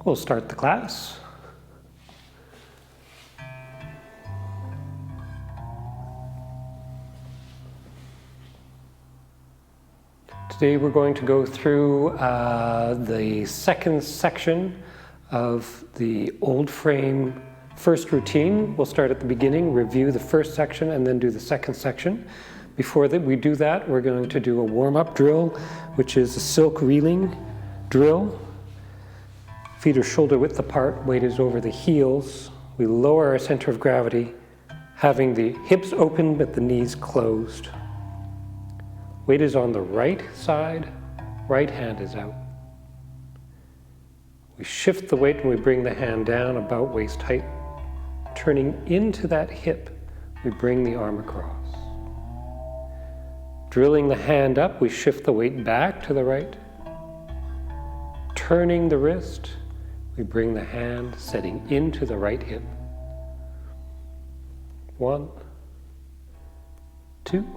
We'll start the class. Today we're going to go through the second section of the old frame first routine. We'll start at the beginning, review the first section, and then do the second section. Before we do that, we're going to do a warm-up drill, which is a silk reeling drill. Feet are shoulder width apart, weight is over the heels. We lower our center of gravity, having the hips open but the knees closed. Weight is on the right side, right hand is out. We shift the weight and we bring the hand down about waist height. Turning into that hip, we bring the arm across. Drilling the hand up, we shift the weight back to the right. Turning the wrist, we bring the hand setting into the right hip. 1, 2,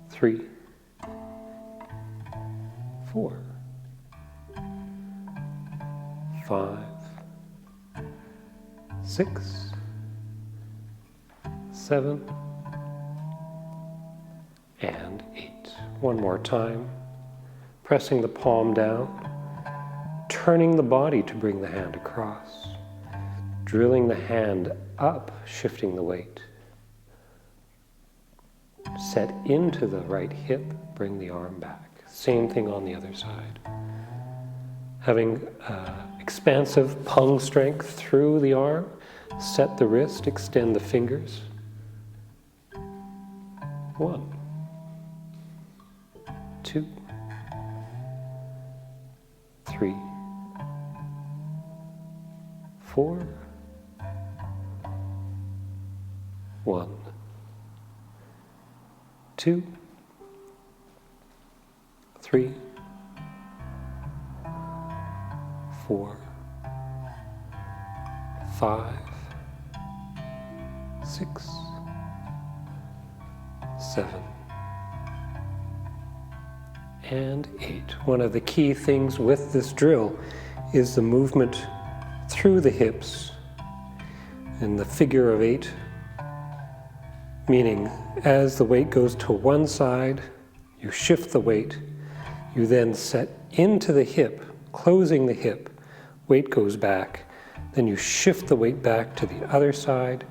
3, 4, 5, 6, 7, and 8. One more time. Pressing the palm down, turning the body to bring the hand across, drilling the hand up, shifting the weight. Set into the right hip, bring the arm back. Same thing on the other side. Having expansive pung strength through the arm, set the wrist, extend the fingers. 1, 2, 3, 4, 1, 2, 3, 4, 5, 6, 7, and 8. One of the key things with this drill is the movement through the hips in the figure of 8, meaning as the weight goes to one side, you shift the weight, you then set into the hip, closing the hip, weight goes back, then you shift the weight back to the other side,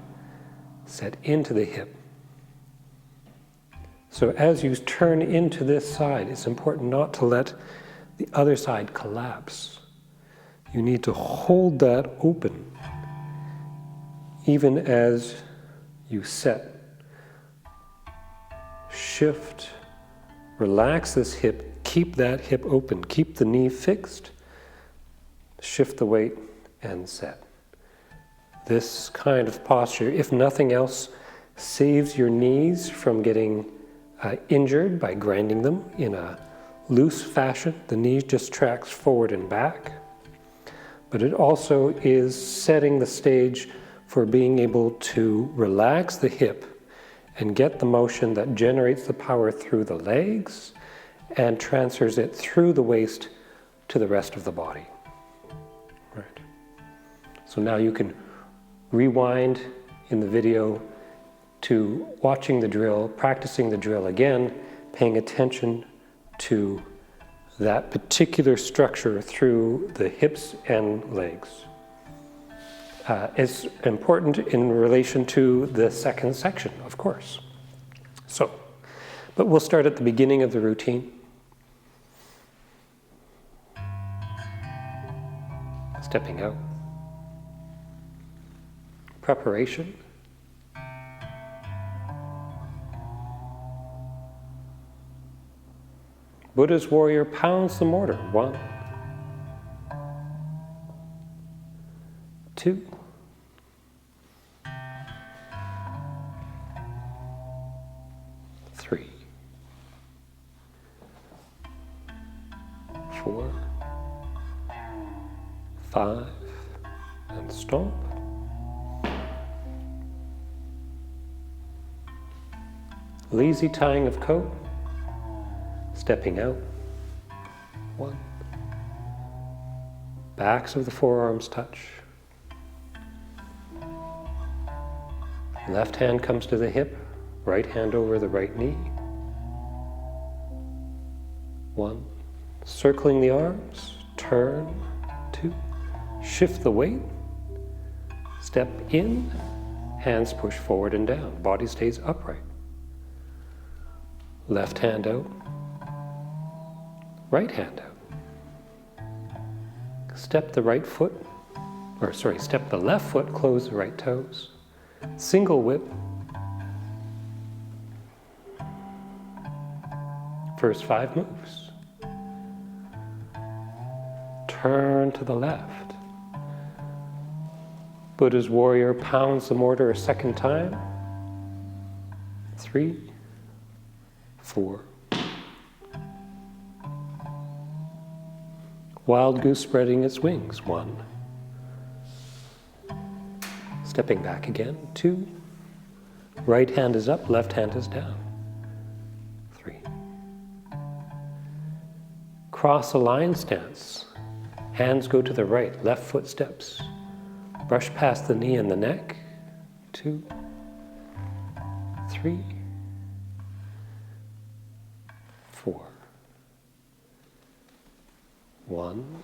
set into the hip. So as you turn into this side, it's important not to let the other side collapse. You need to hold that open, even as you set. Shift, relax this hip, keep that hip open, keep the knee fixed, shift the weight, and set. This kind of posture, if nothing else, saves your knees from getting injured by grinding them in a loose fashion. The knee just tracks forward and back. But it also is setting the stage for being able to relax the hip and get the motion that generates the power through the legs and transfers it through the waist to the rest of the body. Right. So now you can rewind in the video to watching the drill, practicing the drill again, paying attention to that particular structure through the hips and legs. It's important in relation to the second section, of course. So, but we'll start at the beginning of the routine. Stepping out. Preparation. Buddha's warrior pounds the mortar. 1, 2, 3, 4, 5, and stomp. Lazy tying of coat, stepping out. 1, Backs of the forearms touch. Left hand comes to the hip, right hand over the right knee. 1. Circling the arms, turn. 2. Shift the weight. Step in, hands push forward and down. Body stays upright. Left hand out, right hand out. Step the left foot, close the right toes. Single whip. First 5 moves. Turn to the left. Buddha's warrior pounds the mortar a second time. 3, 4. Wild goose spreading its wings. 1. Stepping back again. 2. Right hand is up, left hand is down. 3. Cross a line stance. Hands go to the right, left foot steps. Brush past the knee and the neck. 2, 3, 4. 1,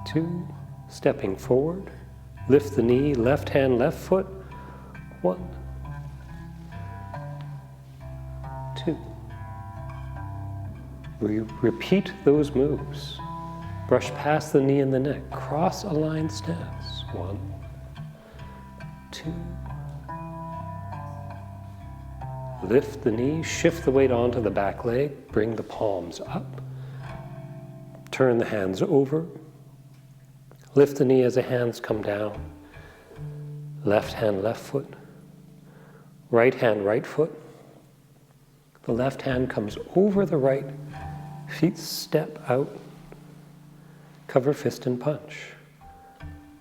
2. Stepping forward. Lift the knee, left hand, left foot. 1, 2. Repeat those moves. Brush past the knee and the neck. Cross a line stance. 1, 2. Lift the knee, shift the weight onto the back leg, bring the palms up. Turn the hands over. Lift the knee as the hands come down. Left hand, left foot. Right hand, right foot. The left hand comes over the right. Feet step out. Cover fist and punch.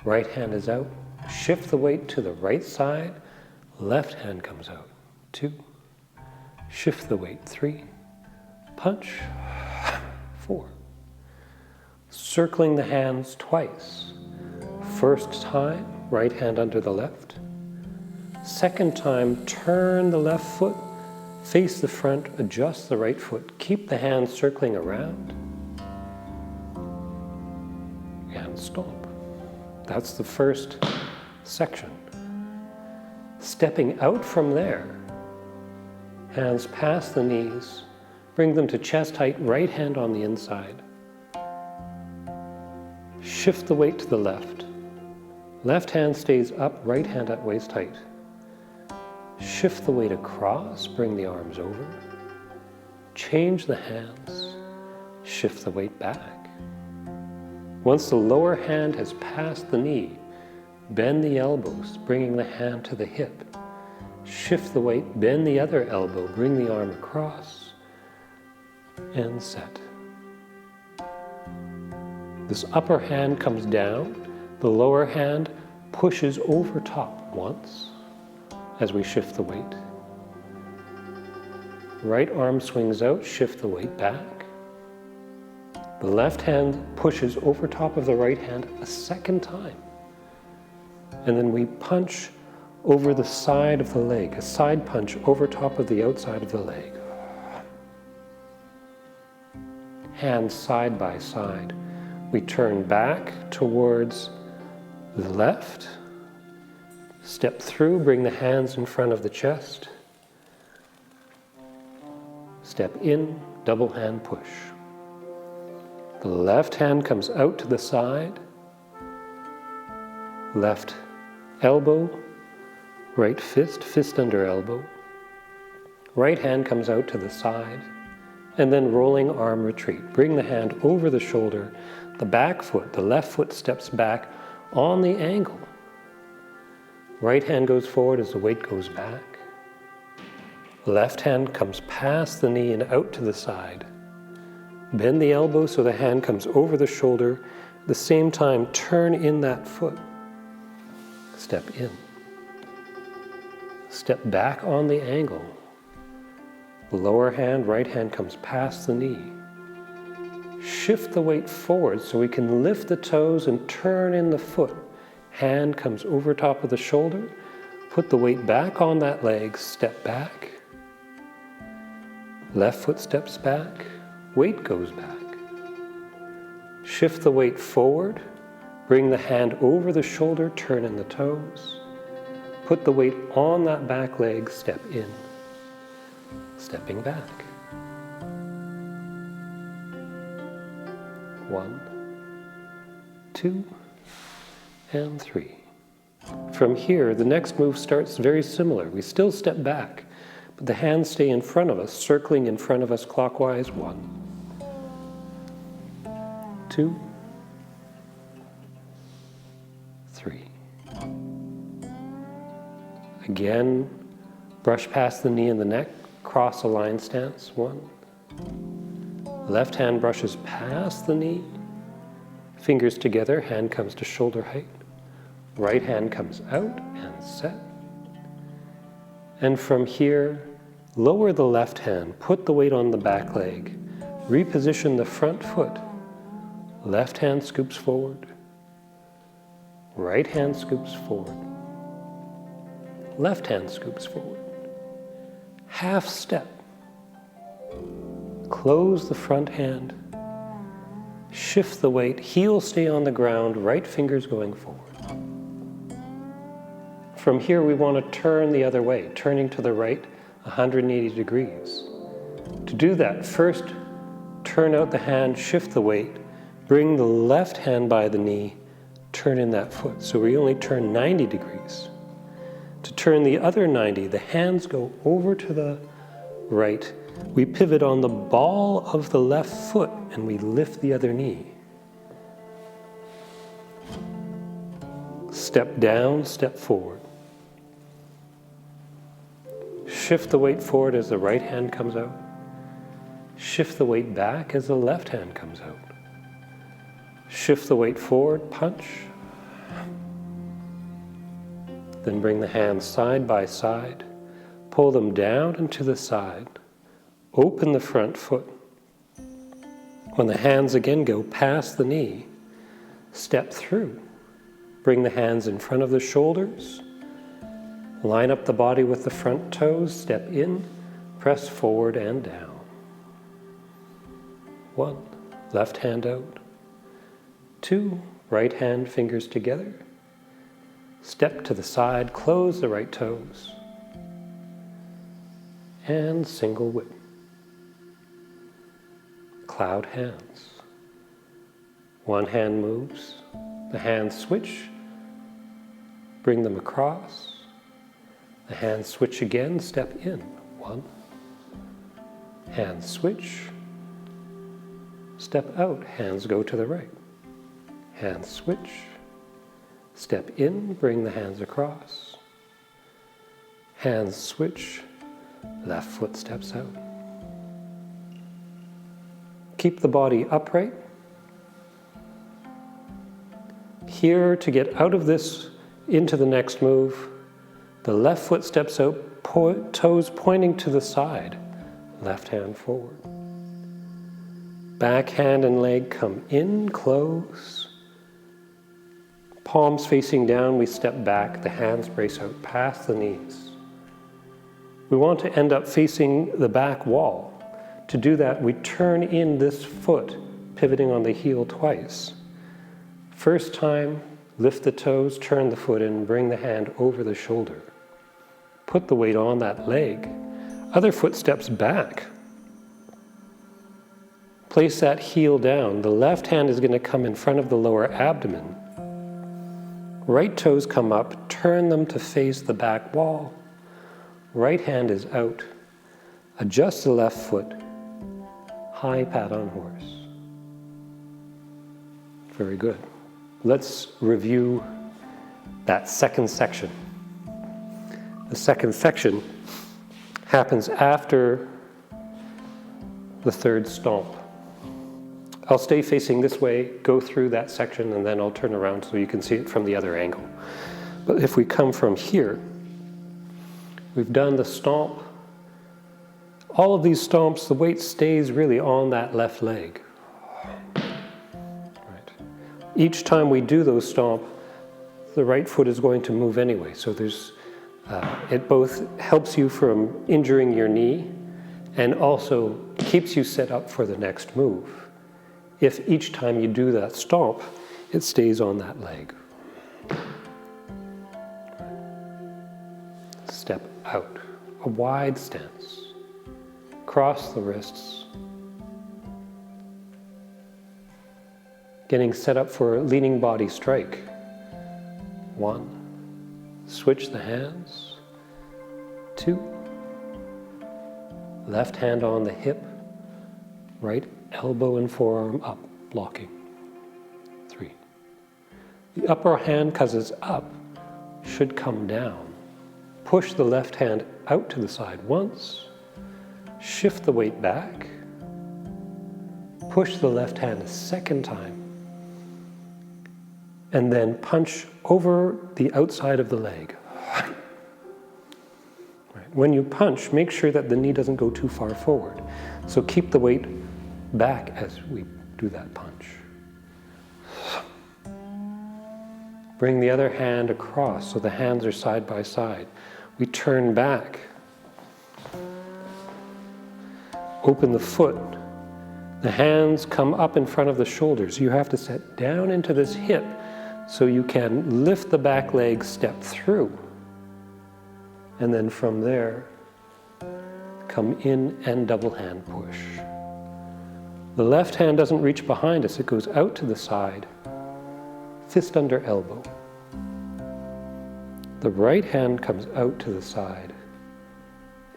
Right hand is out. Shift the weight to the right side. Left hand comes out. 2. Shift the weight. 3. Punch. 4. Circling the hands twice. First time, right hand under the left. Second time, turn the left foot, face the front, adjust the right foot. Keep the hands circling around. And stomp. That's the first section. Stepping out from there, hands past the knees, bring them to chest height, right hand on the inside. Shift the weight to the left. Left hand stays up, right hand at waist height. Shift the weight across, bring the arms over. Change the hands, shift the weight back. Once the lower hand has passed the knee, bend the elbows, bringing the hand to the hip. Shift the weight, bend the other elbow, bring the arm across, and set. This upper hand comes down, the lower hand pushes over top once as we shift the weight. Right arm swings out, shift the weight back. The left hand pushes over top of the right hand a second time. And then we punch over the side of the leg, a side punch over top of the outside of the leg. Hands side by side. We turn back towards the left. Step through, bring the hands in front of the chest. Step in, double hand push. The left hand comes out to the side. Left elbow, right fist, fist under elbow. Right hand comes out to the side. And then rolling arm retreat. Bring the hand over the shoulder. The back foot, the left foot steps back on the ankle. Right hand goes forward as the weight goes back. Left hand comes past the knee and out to the side. Bend the elbow so the hand comes over the shoulder. At the same time, turn in that foot. Step in. Step back on the angle. The lower hand, right hand comes past the knee. shift the weight forward so we can lift the toes and turn in the foot. Hand comes over top of the shoulder. Put the weight back on that leg, step back. Left foot steps back, weight goes back. Shift the weight forward, bring the hand over the shoulder, turn in the toes. Put the weight on that back leg, step in. Stepping back. 1, 2, and 3. From here, the next move starts very similar. We still step back, but the hands stay in front of us, circling in front of us clockwise. 1, 2, 3. Again, brush past the knee and the neck, cross a line stance. 1. Left hand brushes past the knee, fingers together, hand comes to shoulder height. Right hand comes out and set. And from here, lower the left hand, put the weight on the back leg, reposition the front foot. Left hand scoops forward. Right hand scoops forward. Left hand scoops forward. Half step. Close the front hand. Shift the weight. Heels stay on the ground. Right fingers going forward. From here, we want to turn the other way, turning to the right 180 degrees. To do that, first turn out the hand, shift the weight, bring the left hand by the knee, turn in that foot. So we only turn 90 degrees. To turn the other 90, the hands go over to the right. We pivot on the ball of the left foot and we lift the other knee. Step down, step forward. Shift the weight forward as the right hand comes out. Shift the weight back as the left hand comes out. Shift the weight forward, punch. Then bring the hands side by side. Pull them down and to the side. Open the front foot. When the hands again go past the knee, step through. Bring the hands in front of the shoulders. Line up the body with the front toes, step in, press forward and down. 1, left hand out. 2, right hand, fingers together. Step to the side, close the right toes. And single whip. Cloud hands. One hand moves, the hands switch, bring them across. The hands switch again, step in. 1. Hands switch. Step out, hands go to the right. Hands switch. Step in, bring the hands across. Hands switch. Left foot steps out. Keep the body upright. Here, to get out of this into the next move, the left foot steps out, toes pointing to the side. Left hand forward. Back hand and leg come in, close. Palms facing down, we step back. The hands brace out past the knees. We want to end up facing the back wall. To do that, we turn in this foot, pivoting on the heel twice. First time, lift the toes, turn the foot in, bring the hand over the shoulder. Put the weight on that leg. Other foot steps back. Place that heel down. The left hand is going to come in front of the lower abdomen. Right toes come up, turn them to face the back wall. Right hand is out. Adjust the left foot. High pat on horse. Very good. Let's review that second section. The second section happens after the third stomp. I'll stay facing this way, go through that section, and then I'll turn around so you can see it from the other angle. But if we come from here, we've done the stomp. All of these stomps, the weight stays really on that left leg. Each time we do those stomp, the right foot is going to move anyway. So it both helps you from injuring your knee and also keeps you set up for the next move. If each time you do that stomp, it stays on that leg. Step out, a wide stance. Cross the wrists. Getting set up for a leaning body strike. 1. Switch the hands. 2. Left hand on the hip. Right elbow and forearm up, blocking. 3. The upper hand, because it's up, should come down. Push the left hand out to the side once. Shift the weight back. Push the left hand a second time. And then punch over the outside of the leg. Right. When you punch, make sure that the knee doesn't go too far forward. So keep the weight back as we do that punch. Bring the other hand across so the hands are side by side. We turn back. Open the foot. The hands come up in front of the shoulders. You have to set down into this hip so you can lift the back leg, step through. And then from there, come in and double hand push. The left hand doesn't reach behind us, it goes out to the side, fist under elbow. The right hand comes out to the side.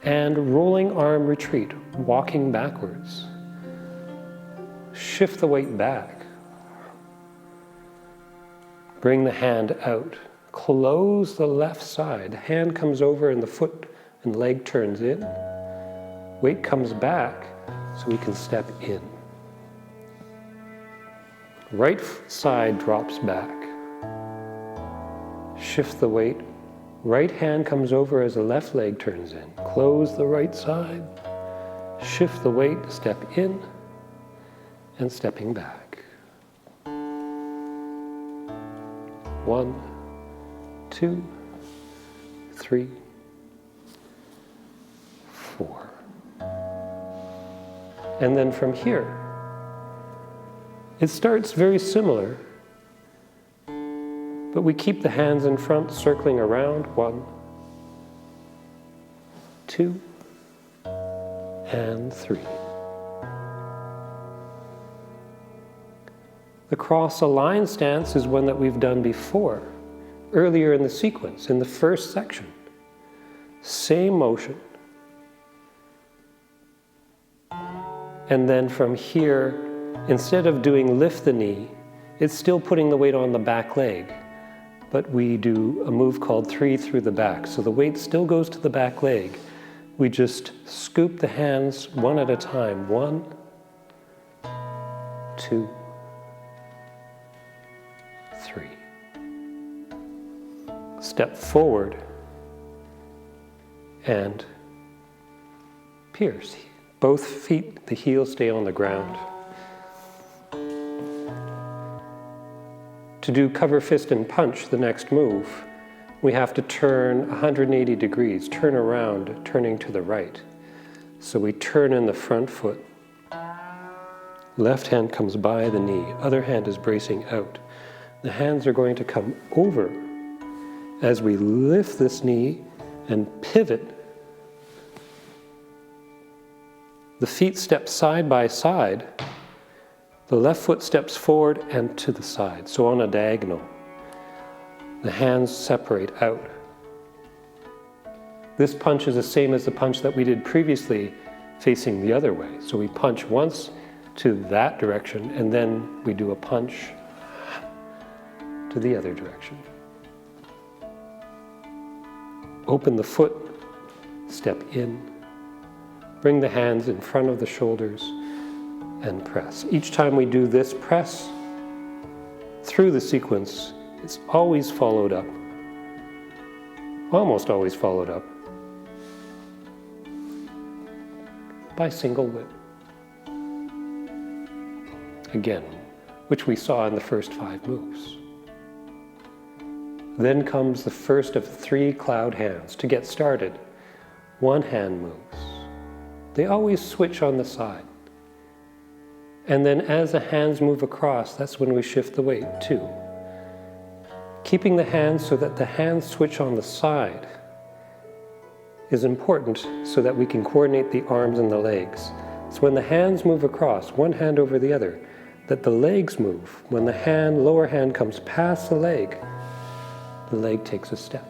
And rolling arm retreat, walking backwards. Shift the weight back. Bring the hand out. Close the left side. The hand comes over and the foot and leg turns in. Weight comes back so we can step in. Right side drops back. Shift the weight. Right hand comes over as the left leg turns in. Close the right side. Shift the weight, step in, and stepping back. 1, 2, 3, 4. And then from here, it starts very similar, but we keep the hands in front, circling around. 1, 2, and 3. The cross-aligned stance is one that we've done before, earlier in the sequence, in the first section. Same motion. And then from here, instead of doing lift the knee, it's still putting the weight on the back leg, but we do a move called 3 through the back. So the weight still goes to the back leg. We just scoop the hands one at a time. 1, 2, 3. Step forward and pierce. Both feet, the heels stay on the ground. To do cover fist and punch, the next move, we have to turn 180 degrees, turn around, turning to the right. So we turn in the front foot. Left hand comes by the knee, other hand is bracing out. The hands are going to come over as we lift this knee and pivot. The feet step side by side. The left foot steps forward and to the side, so on a diagonal. The hands separate out. This punch is the same as the punch that we did previously, facing the other way. So we punch once to that direction, and then we do a punch to the other direction. Open the foot, step in, bring the hands in front of the shoulders, and press. Each time we do this press through the sequence, it's always followed up, almost always followed up, by single whip. Again, which we saw in the first 5 moves. Then comes the first of 3 cloud hands. To get started, 1 hand moves. They always switch on the side. And then as the hands move across, that's when we shift the weight, 2. Keeping the hands so that the hands switch on the side is important so that we can coordinate the arms and the legs. So when the hands move across, one hand over the other, that the legs move. When the lower hand comes past the leg takes a step.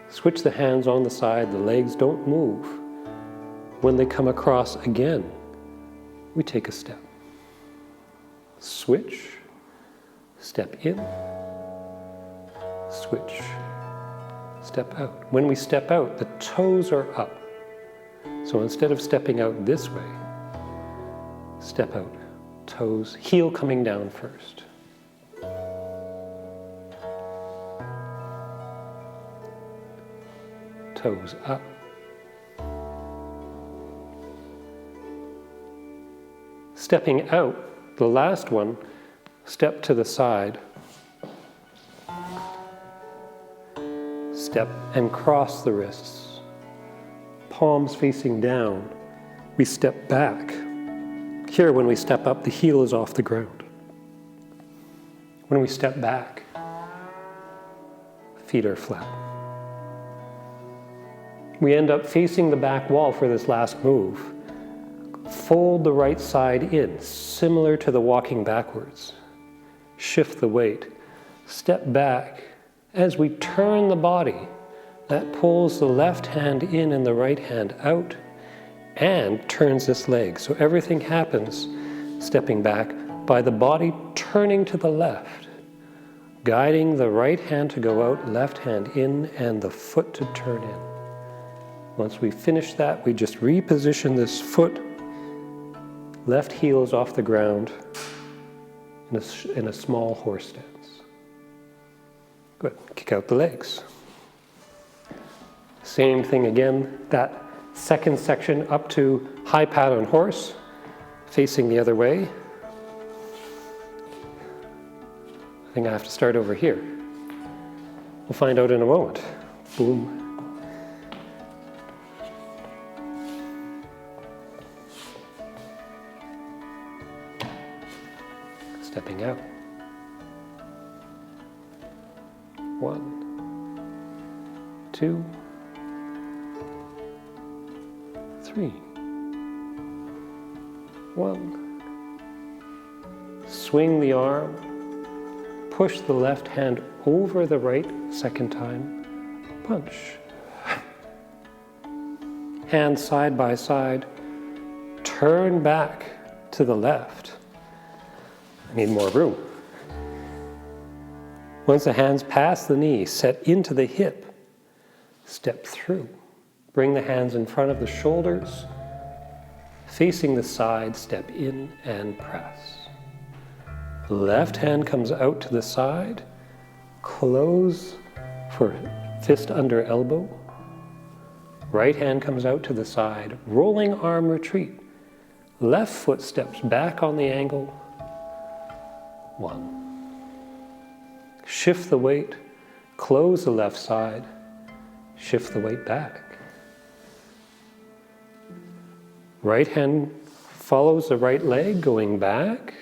Switch the hands on the side, the legs don't move. When they come across again, we take a step. Switch, step in, switch, step out. When we step out, the toes are up. So instead of stepping out this way, step out, toes, heel coming down first. Toes up. Stepping out, the last one, step to the side, step and cross the wrists, palms facing down, we step back. Here, when we step up, the heel is off the ground. When we step back, feet are flat. We end up facing the back wall for this last move. Fold the right side in, similar to the walking backwards. Shift the weight. Step back. As we turn the body, that pulls the left hand in and the right hand out and turns this leg. So everything happens, stepping back, by the body turning to the left, guiding the right hand to go out, left hand in, and the foot to turn in. Once we finish that, we just reposition this foot. Left heel is off the ground in a small horse stance. Good. Kick out the legs. Same thing again, that second section up to high pattern horse, facing the other way. I think I have to start over here. We'll find out in a moment. Boom. Stepping out. 1, 2, 3. 1. Swing the arm. Push the left hand over the right, second time. Punch. Hands side by side. Turn back to the left. I need more room. Once the hands pass the knee, set into the hip, step through. Bring the hands in front of the shoulders, facing the side, step in and press. Left hand comes out to the side, close for fist under elbow. Right hand comes out to the side, rolling arm retreat. Left foot steps back on the angle. 1. Shift the weight, close the left side, shift the weight back. Right hand follows the right leg going back,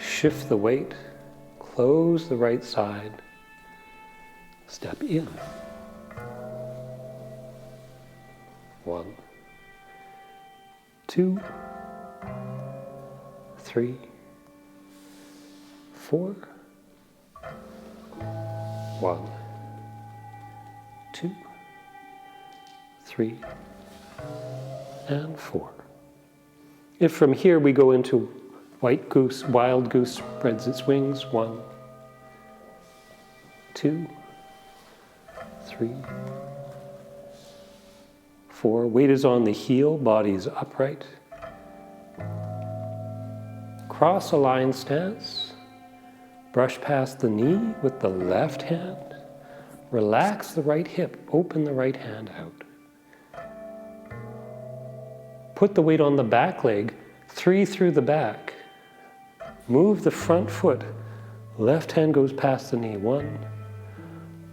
shift the weight, close the right side, step in. 1, 2, 3, 4. 1, 2, 3, and 4. If from here we go into wild goose spreads its wings. 1, 2, 3, 4. Weight is on the heel, body is upright. Cross-aligned stance. Brush past the knee with the left hand. Relax the right hip, open the right hand out. Put the weight on the back leg, 3 through the back. Move the front foot. Left hand goes past the knee, 1.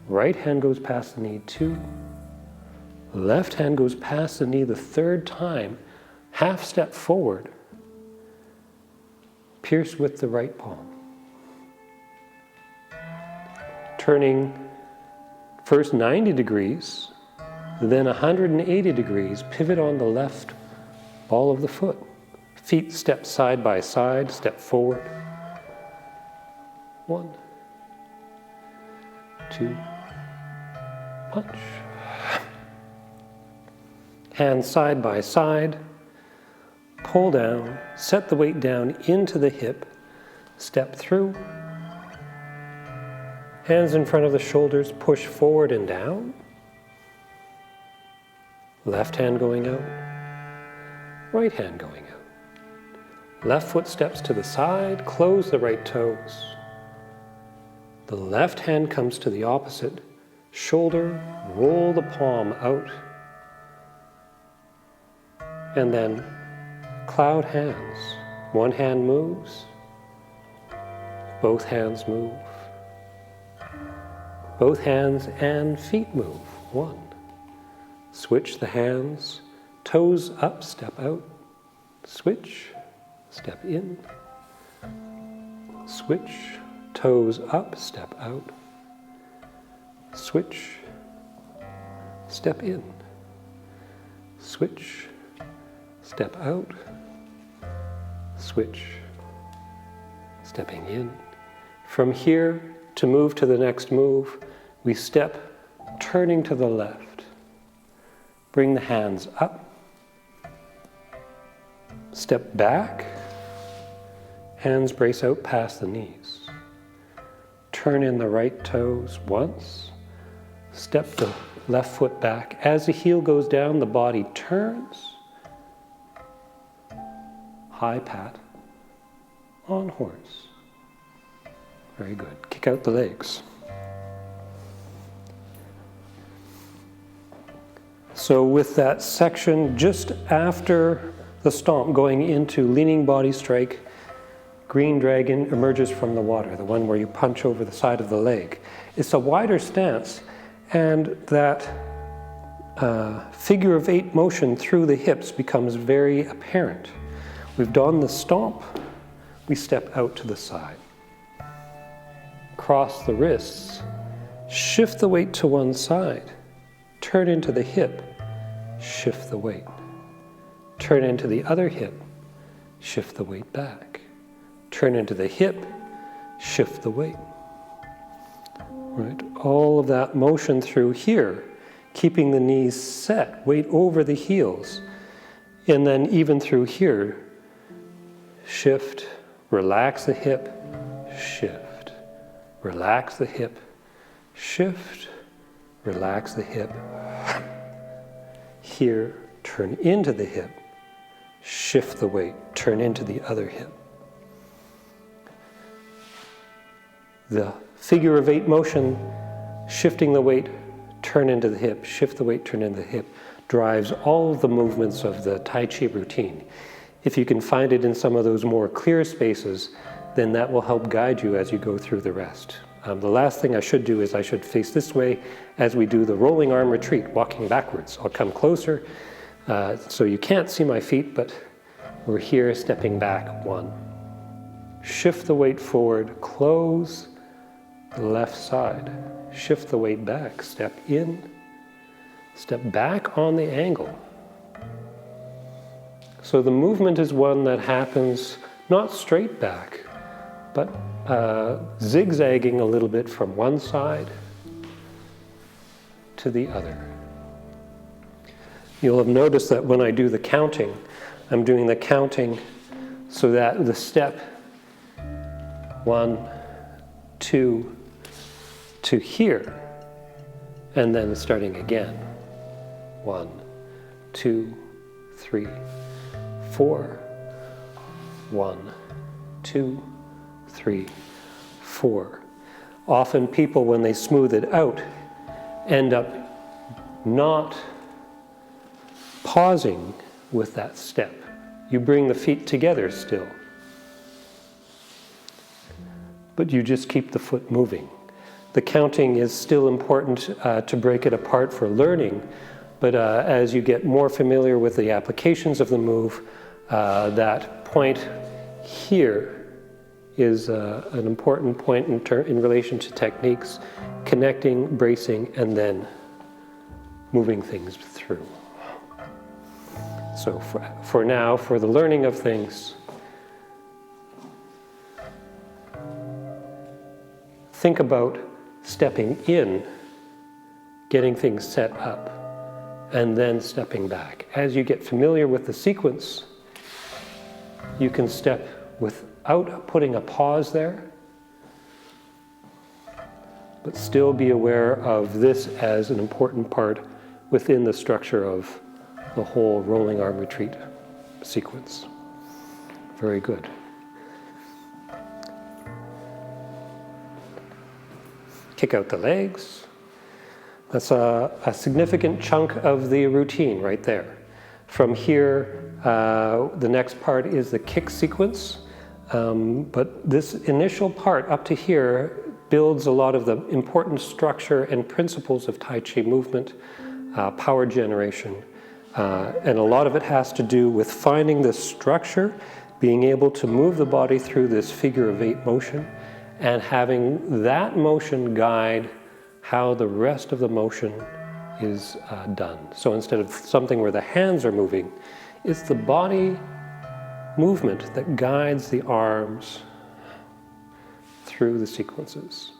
Right hand goes past the knee, 2. Left hand goes past the knee the 3rd time. Half step forward. Pierce with the right palm. Turning first 90 degrees, then 180 degrees, pivot on the left ball of the foot. Feet step side by side, step forward. 1, 2, punch. Hands side by side, pull down, set the weight down into the hip, step through. Hands in front of the shoulders, push forward and down. Left hand going out, right hand going out. Left foot steps to the side, close the right toes. The left hand comes to the opposite shoulder, roll the palm out, and then cloud hands. One hand moves, both hands move. Both hands and feet move. 1. Switch the hands, toes up, step out. Switch, step in. Switch, toes up, step out. Switch, step in. Switch, step out. Switch, stepping in. From here, to move to the next move, we step, turning to the left. Bring the hands up. Step back. Hands brace out past the knees. Turn in the right toes once. Step the left foot back. As the heel goes down, the body turns. High pat on horse. Very good. Kick out the legs. So with that section just after the stomp going into leaning body strike, green dragon emerges from the water, the one where you punch over the side of the leg. It's a wider stance, and that figure of 8 motion through the hips becomes very apparent. We've done the stomp, we step out to the side. Cross the wrists, shift the weight to one side, turn into the hip, shift the weight. Turn into the other hip, shift the weight back. Turn into the hip, shift the weight. Right? All of that motion through here, keeping the knees set, weight over the heels. And then even through here, shift, relax the hip, shift. Relax the hip, shift, relax the hip. Here, turn into the hip, shift the weight, turn into the other hip. The figure of 8 motion, shifting the weight, turn into the hip, shift the weight, turn into the hip, drives all of the movements of the Tai Chi routine. If you can find it in some of those more clear spaces, then that will help guide you as you go through the rest. The last thing I should do is I should face this way as we do the rolling arm retreat, walking backwards. I'll come closer so you can't see my feet, but we're here stepping back. 1. Shift the weight forward, close the left side. Shift the weight back, step in, step back on the angle. So the movement is one that happens not straight back, but zigzagging a little bit from one side to the other. You'll have noticed that when I do the counting, I'm doing the counting so that the step 1, 2 to here, and then starting again. 1, 2, 3, 4. 1, 2, 3, 4. Often people, when they smooth it out, end up not pausing with that step. You bring the feet together still. but you just keep the foot moving. The counting is still important to break it apart for learning, but as you get more familiar with the applications of the move, that point here is an important point in relation to techniques, connecting, bracing, and then moving things through. So for now, for the learning of things, think about stepping in, getting things set up, and then stepping back. As you get familiar with the sequence, you can step without putting a pause there, but still be aware of this as an important part within the structure of the whole rolling arm retreat sequence. Very good. Kick out the legs. That's a significant chunk of the routine right there. From here, the next part is the kick sequence. But this initial part up to here builds a lot of the important structure and principles of Tai Chi movement, power generation. And a lot of it has to do with finding this structure, being able to move the body through this figure of 8 motion, and having that motion guide how the rest of the motion is done. So instead of something where the hands are moving, it's the body movement that guides the arms through the sequences.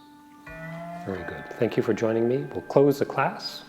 Very good. Thank you for joining me. We'll close the class.